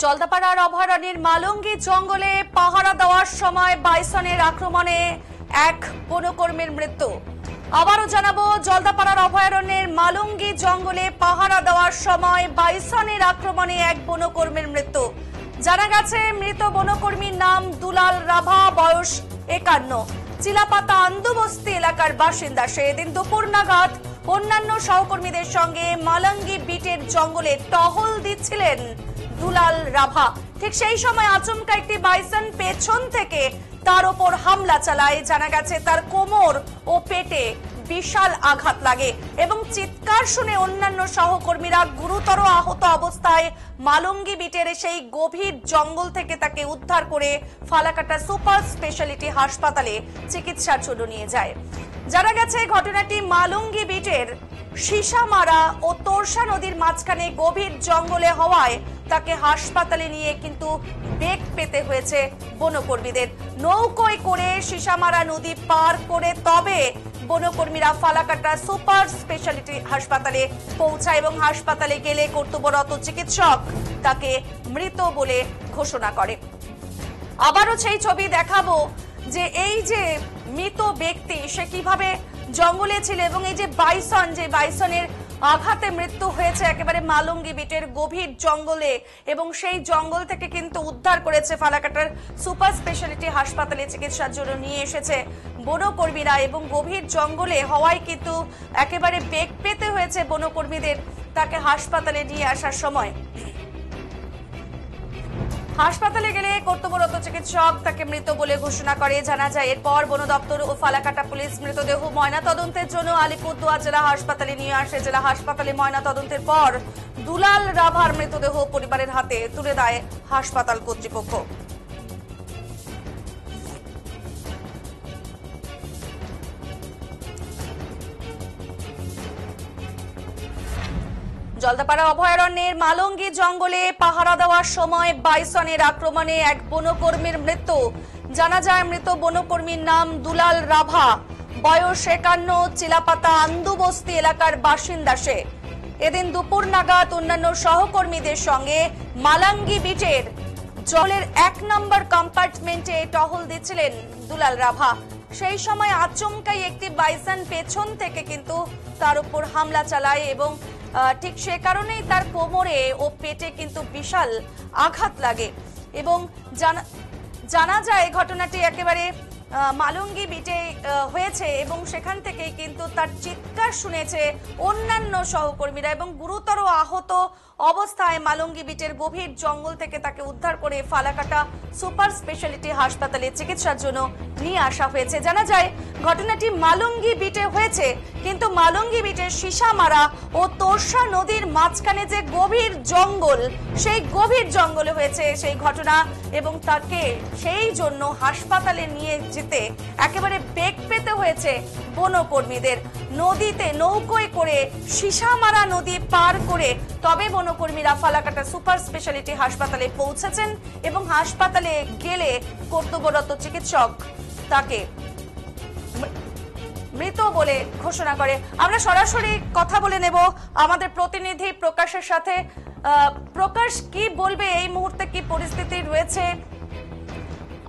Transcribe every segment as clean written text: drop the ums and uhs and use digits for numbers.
জলদাপাড়ার অভয়ারণ্যের মালঙ্গি জঙ্গলে পাহারা দেওয়ার সময় বাইসনের আক্রমণে এক বনকর্মীর মৃত্যু। আবারও জানাবো, জলদাপাড়ার অভয়ারণ্যের মালঙ্গি জঙ্গলে পাহারা দেওয়ার সময় বাইসনের আক্রমণে এক বনকর্মীর মৃত্যু। জানা গেছে, মৃত বনকর্মীর নাম দুলাল রাভা, বয়স 51, চিলাপাতা আন্দুবস্তি এলাকার বাসিন্দা। সেদিন দুপুর নাগাদ অন্যান্য সহকর্মীদের সঙ্গে মালঙ্গি বিটের জঙ্গলে টহল দিচ্ছিলেন দুলাল রাভা। ঠিক সেই সময় আচমকা একটি বাইসন পেছন থেকে তার ওপর হামলা চালায়। জানা গেছে, তার কোমর ও পেটে বিশাল আঘাত লাগে এবং চিৎকার শুনে অন্যান্য সহকর্মীরা গুরুতর আহত অবস্থায় মালঙ্গি বিটের সেই গভীর জঙ্গল থেকে তাকে উদ্ধার করে ফালাকাটা সুপার স্পেশালিটি হাসপাতালে চিকিৎসার জন্য নিয়ে যায়। জানা গেছে, ঘটনাটি মালঙ্গি বিটের সীসামারা ও তোরসা নদীর মাঝখানে গভীর জঙ্গলে হওয়ায় তাকে হাসপাতালে নিয়ে কিন্তু বেগ পেতে হয়েছে বনকর্মীদের। নৌকোয় করে সীসামারা নদী পার করে তবে বনকর্মীরা ফালাকাটা সুপার স্পেশালিটি হাসপাতালে পৌঁছায় এবং হাসপাতালে গেলে কর্তব্যরত চিকিৎসক তাকে মৃত বলে ঘোষণা করে। আবারও সেই ছবি দেখাবো যে এই যে মৃত ব্যক্তি সে কিভাবে জঙ্গলে ছিল এবং এই যে বাইসনের আঘাতে মৃত্যু হয়েছে একেবারে মালঙ্গি বিটের গভীর জঙ্গলে, এবং সেই জঙ্গল থেকে কিন্তু উদ্ধার করেছে ফালাকাটার সুপার স্পেশালিটি হাসপাতালে চিকিৎসার জন্য নিয়ে এসেছে বনকর্মীরা। এবং গভীর জঙ্গলে হওয়ায় কিন্তু একেবারে বেগ পেতে হয়েছে বনকর্মীদের তাকে হাসপাতালে নিয়ে আসার সময়। হাসপাতালে গেলে কর্তব্যরত চিকিৎসক তাকে মৃত বলে ঘোষণা করে। জানা যায়, এরপর বন দপ্তর ও ফালাকাটা পুলিশ মৃতদেহ ময়নাতদন্তের জন্য আলিপুরদুয়ার জেলা হাসপাতালে নিয়ে আসে। জেলা হাসপাতালে ময়নাতদন্তের পর দুলাল রাভার মৃতদেহ পরিবারের হাতে তুলে দেয় হাসপাতাল কর্তৃপক্ষ। জলদাপাড়া অভয়ারণ্যের মালঙ্গি জঙ্গলে পাহারা দেওয়ার সময় বাইসনের আক্রমণে এক বনকর্মীর মৃত্যু। জানা যায়, মৃত বনকর্মীর নাম দুলাল রাভা, বয়স 51, চিলাপাতা আন্দুবস্তি এলাকার বাসিন্দা সে। এদিন দুপুর নাগাদ অন্যান্য সহকর্মীদের সঙ্গে মালঙ্গি বিটের জলের 1 নম্বর কম্পার্টমেন্টে টহল দিচ্ছিলেন দুলাল রাভা। সেই সময় আচমকাই একটি বাইসন পেছন থেকে কিন্তু তার উপর হামলা চালায় এবং ঠিক সে কারণেই তার কোমরে ও পেটে কিন্তু বিশাল আঘাত লাগে। এবং জানা যায় ঘটনাটি একেবারে মালঙ্গি বিটে হয়েছে এবং সেখান থেকেই কিন্তু তার চিৎকার শুনেছে অন্যান্য সহকর্মীরা এবং গুরুতর আহত অবস্থায় মালঙ্গি বিটের গভীর জঙ্গল থেকে তাকে উদ্ধার করে ফালাকাটা সুপার স্পেশালিটি হাসপাতালে চিকিৎসার জন্য নিয়ে আসা হয়েছে। জানা যায়, ঘটনাটি মালঙ্গি বিটে হয়েছে, কিন্তু মালঙ্গি বিটের সীসামারা ও তোরসা নদীর মাঝখানে যে গভীর জঙ্গল, সেই গভীর জঙ্গলে হয়েছে সেই ঘটনা এবং তাকে সেই জন্য হাসপাতালে নিয়ে যেতে একেবারে বেগ পেতে হয়েছে বনকর্মীদের। নদীতে নৌকোয় করে সীসামারা নদী পার করে তবে বনকর্মীরা ফালাকাটা সুপার স্পেশালিটি হাসপাতালে পৌঁছেছেন এবং হাসপাতালে গেলে কর্তব্যরত চিকিৎসক তাকে মৃত বলে ঘোষণা করে। আমরা সরাসরি কথা বলে নেব আমাদের প্রতিনিধি প্রকাশের সাথে। প্রকাশ, কি বলবে এই মুহূর্তে কি পরিস্থিতি রয়েছে?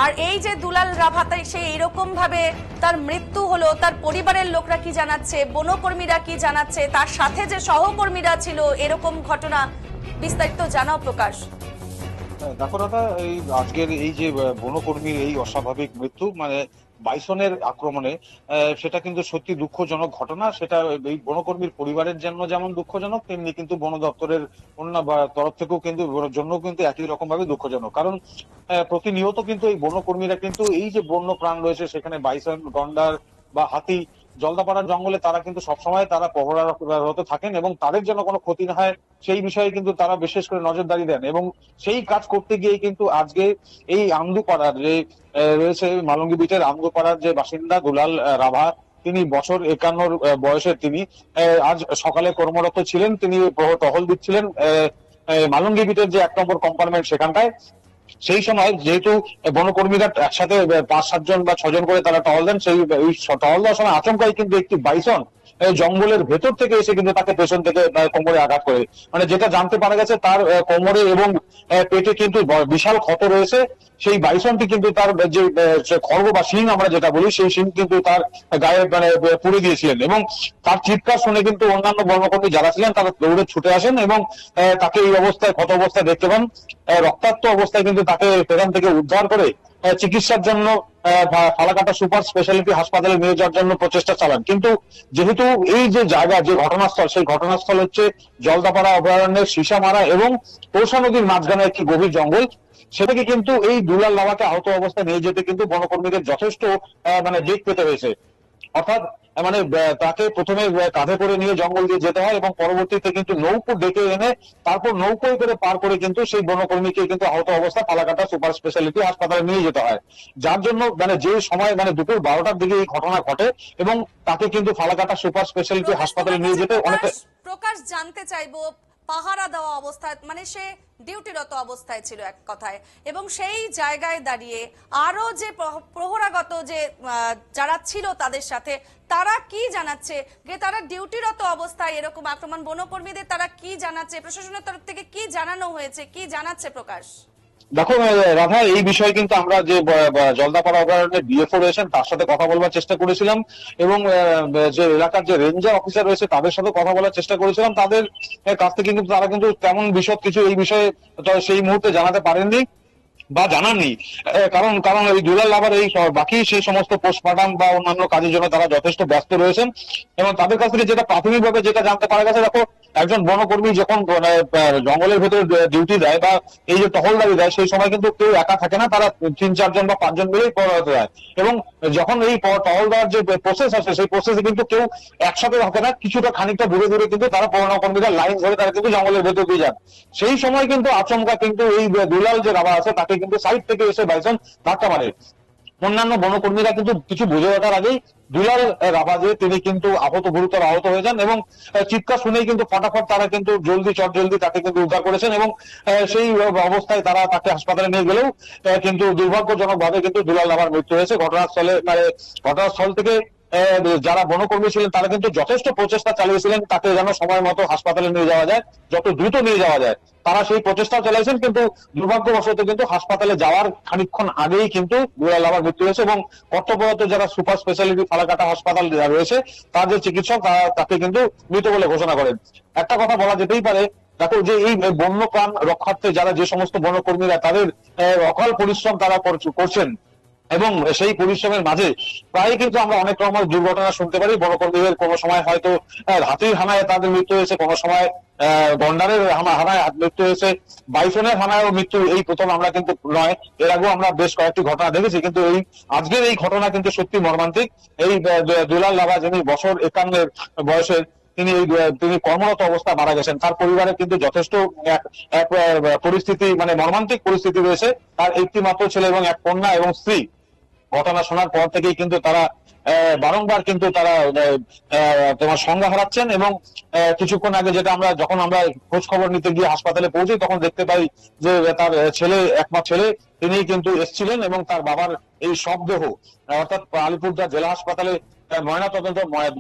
আর এই যে দুলাল রাভা, সে এরকম ভাবে তার মৃত্যু হলো, তার পরিবারের লোকরা কি জানাচ্ছে, বনকর্মীরা কি জানাচ্ছে, তার সাথে যে সহকর্মীরা ছিল, এরকম ঘটনা বিস্তারিত জানাও প্রকাশ। দেখো দাদা, এই আজকের এই যে বনকর্মীর এই অস্বাভাবিক মৃত্যু, মানে বাইসনের আক্রমণে, সেটা কিন্তু সত্যি দুঃখজনক ঘটনা। সেটা এই বনকর্মীর পরিবারের জন্য যেমন দুঃখজনক, তেমনি কিন্তু বন দপ্তরের অন্য তরফ থেকেও কিন্তু জন্য কিন্তু একই রকম ভাবে দুঃখজনক। কারণ প্রতিনিয়ত কিন্তু এই বনকর্মীরা কিন্তু এই যে বন্য প্রাণ রয়েছে সেখানে বাইসন, গন্ডার বা হাতি, জলদাপাড়ার জঙ্গলে তারা কিন্তু সবসময় তারা পহরারত থাকেন এবং তাদের যেন কোনো ক্ষতি না হয় সেই বিষয়ে কিন্তু তারা বিশেষ করে নজরদারি দেন। এবং সেই কাজ করতে গিয়ে কিন্তু আজকে এই আমদুপাড়ার যে রয়েছে মালঙ্গি বিটের আমদুপাড়ার যে বাসিন্দা দুলাল রাভা, তিনি বছর 51 বয়সের, তিনি আজ সকালে কর্মরত ছিলেন। তিনি টহল দিচ্ছিলেন মালঙ্গি বিটের যে 1 নম্বর কম্পার্টমেন্ট সেখানটায়। সেই সময় যেহেতু বনকর্মীরা একসাথে 5-7 জন বা 6 জন করে তারা টহল দেন, সেই টহল দেওয়ার সময় আচমকাই কিন্তু একটি বাইসন এই জঙ্গলের ভেতর থেকে এসে কিন্তু তাকে পেছন থেকে কোমরে আঘাত করে। মানে যেটা জানতে পারা গেছে, তার কোমরে এবং পেটে কিন্তু বিশাল ক্ষত রয়েছে। সেই বাইসনটি কিন্তু তার যে খড়গ বা শিং আমরা যেটা বলি, সেই শিং কিন্তু তার গায়ে মানে পুড়ে দিয়েছিলেন, এবং তার চিৎকার শুনে কিন্তু অন্যান্য বর্ণকর্মী যারা ছিলেন তারা দৌড়ে ছুটে আসেন এবং তাকে এই অবস্থায়, ক্ষত অবস্থায় দেখতে পান। রক্তাক্ত অবস্থায় কিন্তু তাকে সেখান থেকে উদ্ধার করে চিকিৎসার জন্য ফালাকাটা সুপার স্পেশালিটি হাসপাতালে নিয়ে যাওয়ার জন্য প্রচেষ্টা চালান। কিন্তু যেহেতু এই যে জায়গা, যে ঘটনাস্থল, সেই ঘটনাস্থল হচ্ছে জলদাপাড়া অভয়ারণ্যের সীসামারা এবং তোষা নদীর মাঝখানে একটি গভীর জঙ্গল, সেটাকে কিন্তু এই দুলাল লাভাকে আহত অবস্থায় নিয়ে যেতে কিন্তু বনকর্মীদের যথেষ্ট মানে বেগ পেতে হয়েছে। অর্থাৎ মানে তাকে প্রথমে কাঁধে করে নিয়ে জঙ্গল দিয়ে যেতে হয় এবং পরবর্তীতে কিন্তু নৌকো ডেকে এনে তারপর নৌকোয় করে পার করে কিন্তু সেই বনকর্মীকে কিন্তু আহত অবস্থা ফালাকাটা সুপার স্পেশালিটি হাসপাতালে নিয়ে যেতে হয়। যার জন্য মানে যে সময় মানে দুপুর 12টার দিকে এই ঘটনা ঘটে এবং তাকে কিন্তু ফালাকাটা সুপার স্পেশালিটি হাসপাতালে নিয়ে যেতে অনেকটা প্রকাশ জানতে চাইবো, পাহারা দেওয়া অবস্থায় মানে সে ডিউটিরত অবস্থায় ছিল এক কথায়, এবং সেই জায়গায় দাঁড়িয়ে আরো যে প্রহরাগত যে যারা ছিল তাদের সাথে তারা কি জানাচ্ছে, যে তারা ডিউটিরত অবস্থায় এরকম আক্রমণ বনকর্মীদের তারা কি জানাচ্ছে, প্রশাসনের তরফ থেকে কি জানানো হয়েছে, কি জানাচ্ছে প্রকাশ? দেখো রাধা, এই বিষয়ে কিন্তু আমরা যে জলদাপাড়া অভয়ারণ্যের বিএফও রয়েছেন তার সাথে কথা বলবার চেষ্টা করেছিলাম, এবং যে এলাকার যে রেঞ্জার অফিসার রয়েছে তাদের সাথে কথা বলার চেষ্টা করেছিলাম। তাদের কাছ থেকে কিন্তু তারা কিন্তু তেমন বিশদ কিছু এই বিষয়ে সেই মুহূর্তে জানাতে পারেননি বা জানাননি। কারণ কারণ ওই দুলাল লাভার এই বাকি সেই সমস্ত পোস্টমর্টম বা অন্যান্য কাজের জন্য তারা যথেষ্ট ব্যস্ত রয়েছেন। এবং তাদের কাছ থেকে যেটা প্রাথমিকভাবে যেটা জানতে পারা গেছে, দেখো একজন বনকর্মী যখন জঙ্গলের ভেতরে ডিউটি দেয় বা এই যে টহলদারি দেয়, সেই সময় কিন্তু কেউ একা থাকে না, তারা 3-4 জন বা 5 জন মিলেই পড়াতে যায়। এবং যখন এই টহল দেওয়ার যে প্রসেস আছে, সেই প্রসেসে কিন্তু কেউ একসাথে থাকে না, কিছুটা খানিকটা দূরে দূরে কিন্তু তারা বনকর্মীরা লাইন ধরে তারা কিন্তু জঙ্গলের ভেতর দিয়ে যান। সেই সময় কিন্তু আচমকা কিন্তু এই দুলাল যে রাভা আছে তাকে কিন্তু সাইড থেকে এসে বাইসন ধাক্কা মারে। অন্যান্য বনকর্মীরা কিন্তু কিছু বুঝে ওঠার আগেই দুলাল রাভা যে তিনি কিন্তু গুরুতর আহত হয়ে যান, এবং চিৎকার শুনেই কিন্তু ফটাফট তারা কিন্তু জলদি তাকে কিন্তু উদ্ধার করেছেন, এবং সেই অবস্থায় তারা তাকে হাসপাতালে নিয়ে গেলেও কিন্তু দুর্ভাগ্যজনক ভাবে কিন্তু দুলাল রাভার মৃত্যু হয়েছে। ঘটনাস্থল থেকে যারা বনকর্মী ছিলেন তারা কিন্তু যথেষ্ট প্রচেষ্টা চালিয়েছিলেন তাকে যেন সময় মতো হাসপাতালে নিয়ে যাওয়া যায়, যত দ্রুত নিয়ে যাওয়া যায় তারা সেই প্রচেষ্টা চালাইছেন। কিন্তু দুর্ভাগ্যবশত কিন্তু হাসপাতালে যাওয়ার খানিকক্ষণ আগেই কিন্তু দুলাল লাভার মৃত্যু হয়েছে, এবং কর্তব্যরত যারা সুপার স্পেশালিটি ফালাকাটা হাসপাতাল রয়েছে তার যে চিকিৎসক তাকে কিন্তু মৃত বলে ঘোষণা করেন। একটা কথা বলা যেতেই পারে, দেখো যে এই বন্য প্রাণ রক্ষার্থে যারা যে সমস্ত বনকর্মীরা তাদের অকাল পরিশ্রম তারা করছেন, এবং সেই পরিশ্রমের মাঝে প্রায় কিন্তু আমরা অনেক রকমের দুর্ঘটনা শুনতে পারি। বনকর্মীদের কোনো সময় হয়তো হাতির হানায় তাদের মৃত্যু হয়েছে, কোনো সময় গন্ডারের হানায় মৃত্যু হয়েছে, বাইসনের হানায়ও মৃত্যু এই প্রথম আমরা কিন্তু নয়, এর আগেও আমরা বেশ কয়েকটি ঘটনা দেখেছি। কিন্তু এই আজকের এই ঘটনা কিন্তু সত্যি মর্মান্তিক। এই দুলাল লাভা যিনি বছর 51 বয়সের, তিনি কর্মরত অবস্থায় মারা গেছেন। তার পরিবারে কিন্তু যথেষ্ট এক পরিস্থিতি, মানে মর্মান্তিক পরিস্থিতি রয়েছে। তার একটি মাত্র ছেলে এবং এক কন্যা এবং স্ত্রী। ঘটনা শোনার পর থেকেই কিন্তু তারা বারংবার কিন্তু তারা তোমার সংজ্ঞা হারাচ্ছেন, এবং কিছুক্ষণ আগে যেটা যখন আমরা খোঁজ খবর নিতে গিয়ে হাসপাতালে পৌঁছি তখন দেখতে পাই যে তার একমাত্র ছেলে তিনি কিন্তু এসেছিলেন, এবং তার বাবার এই শবদেহ অর্থাৎ আলিপুরদুয়ার জেলা হাসপাতালে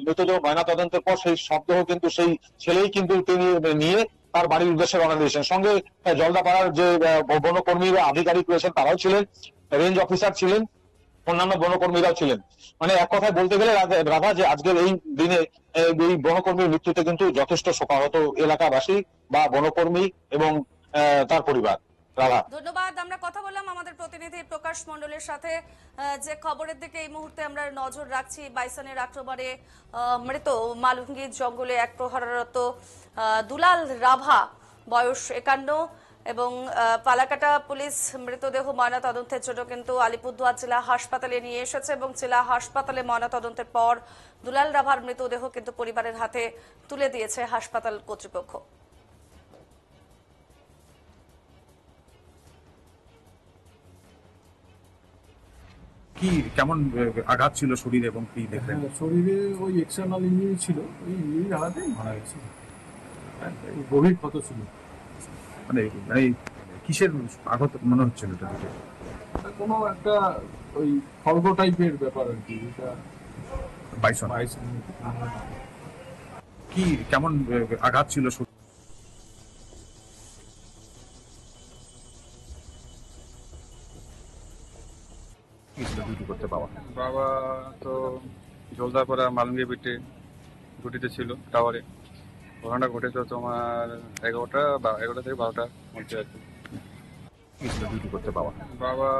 মৃতদেহ ময়নাতদন্তের পর সেই শবদেহ কিন্তু সেই ছেলেই কিন্তু তিনি নিয়ে তার বাড়ির উদ্দেশ্যে রওনা দিয়েছেন। সঙ্গে জলদাপাড়ার যে বনকর্মী বা আধিকারিক রয়েছেন তারাও ছিলেন, রেঞ্জ অফিসার ছিলেন, অন্যান্য বনকর্মীরাও ছিলেন। মানে এক কথায় বলতে গেলে রাধা, যে আজকের এই দিনে এই বনকর্মীর মৃত্যুতে কিন্তু যথেষ্ট শোকাহত এলাকাবাসী বা বনকর্মী এবং তার পরিবার। রাধা, ধন্যবাদ। আমরা কথা বললাম আমাদের প্রতিনিধি প্রকাশ মণ্ডলের সাথে, যে খবরের দিকে এই মুহূর্তে আমরা নজর রাখছি। বাইসনের আক্রমণে মৃত মালুঙ্গি জঙ্গলে এক প্রহরারত দুলাল রাভা, বয়স 51, এবং ফালাকাটা পুলিশ মৃতদেহ ময়নাতদন্তের জন্য কিন্তু আলিপুরদুয়ার জেলা হাসপাতালে নিয়ে এসেছে, এবং জেলা হাসপাতালে ময়নাতদন্তের পর দুলাল রাভার মৃতদেহ কিন্তু পরিবারের হাতে তুলে দিয়েছে হাসপাতাল কর্তৃপক্ষ। কি কেমন আঘাত ছিল শরীরে এবং কি দেখলেন? শরীরে ওই এক্সটার্নাল ইঞ্জুরি ছিল, ওই ইঞ্জুরি আঘাতেই মারা গেছে। গভীর ক্ষত ছিল। মানে কিসের আঘাত মনে হচ্ছিল? এটা দেখে কোনো একটা ওই খড়গ টাইপের ব্যাপার আর কি, এটা বাইসন। কি কেমন আঘাত ছিল শরীরে? কি ছিল ডিউটি করতে বাবা? বাবা তো জলদাপাড়া মালঙ্গি বিটে ডিউটিতে ছিল টাওয়ারে। ঘটনাটা ঘটেছে তোমার 11টা থেকে 12টার মধ্যে আর কি। কি ছিল ডিউটি করতে বাবা? বাবা